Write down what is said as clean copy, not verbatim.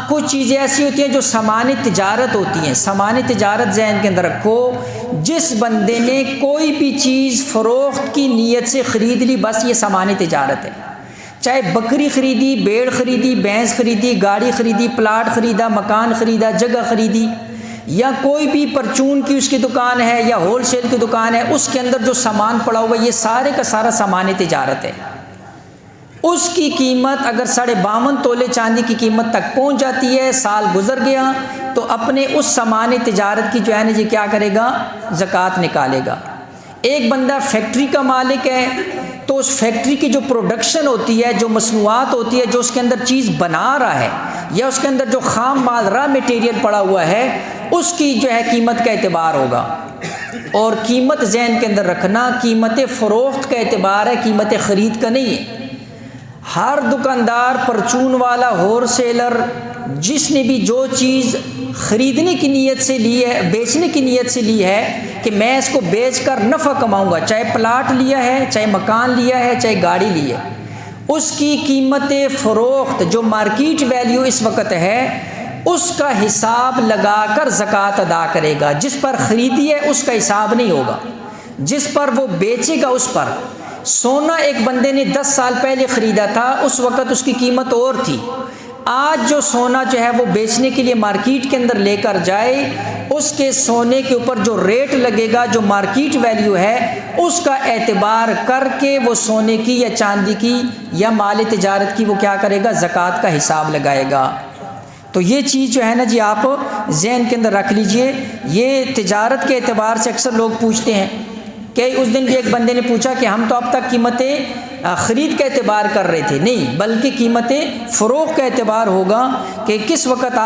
کچھ چیزیں ایسی ہوتی ہیں جو سامان تجارت ہوتی ہیں. سامان تجارت ذہن کے اندر رکھو، جس بندے نے کوئی بھی چیز فروخت کی نیت سے خرید لی بس یہ سامان تجارت ہے. چاہے بکری خریدی، بھیڑ خریدی، بھینس خریدی، گاڑی خریدی، پلاٹ خریدا، مکان خریدا، جگہ خریدی، یا کوئی بھی پرچون کی اس کی دکان ہے یا ہول سیل کی دکان ہے، اس کے اندر جو سامان پڑا ہوا یہ سارے کا سارا سامان تجارت ہے. اس کی قیمت اگر 52.5 تولے چاندی کی قیمت تک پہنچ جاتی ہے، سال گزر گیا تو اپنے اس سامان تجارت کی جو ہے نا جی کیا کرے گا؟ زکوٰۃ نکالے گا. ایک بندہ فیکٹری کا مالک ہے تو اس فیکٹری کی جو پروڈکشن ہوتی ہے، جو مصنوعات ہوتی ہے، جو اس کے اندر چیز بنا رہا ہے یا اس کے اندر جو خام مال را میٹیریل پڑا ہوا ہے، اس کی جو ہے قیمت کا اعتبار ہوگا. اور قیمت ذہن کے اندر رکھنا، قیمت فروخت کا اعتبار ہے، قیمت خرید کا نہیں ہے. ہر دکاندار، پرچون والا، ہول سیلر، جس نے بھی جو چیز خریدنے کی نیت سے لی ہے، بیچنے کی نیت سے لی ہے کہ میں اس کو بیچ کر نفع کماؤں گا، چاہے پلاٹ لیا ہے، چاہے مکان لیا ہے، چاہے گاڑی لی ہے، اس کی قیمت فروخت جو مارکیٹ ویلیو اس وقت ہے اس کا حساب لگا کر زکوٰۃ ادا کرے گا. جس پر خریدی ہے اس کا حساب نہیں ہوگا، جس پر وہ بیچے گا اس پر. سونا ایک بندے نے 10 سال پہلے خریدا تھا، اس وقت اس کی قیمت اور تھی. آج جو سونا جو ہے وہ بیچنے کے لیے مارکیٹ کے اندر لے کر جائے، اس کے سونے کے اوپر جو ریٹ لگے گا، جو مارکیٹ ویلیو ہے، اس کا اعتبار کر کے وہ سونے کی یا چاندی کی یا مال تجارت کی وہ کیا کرے گا؟ زکوٰۃ کا حساب لگائے گا. تو یہ چیز جو ہے نا جی آپ ذہن کے اندر رکھ لیجئے. یہ تجارت کے اعتبار سے اکثر لوگ پوچھتے ہیں کہ اس دن بھی ایک بندے نے پوچھا کہ ہم تو اب تک قیمتیں خرید کا اعتبار کر رہے تھے. نہیں، بلکہ قیمتیں فروخت کا اعتبار ہوگا کہ کس وقت آپ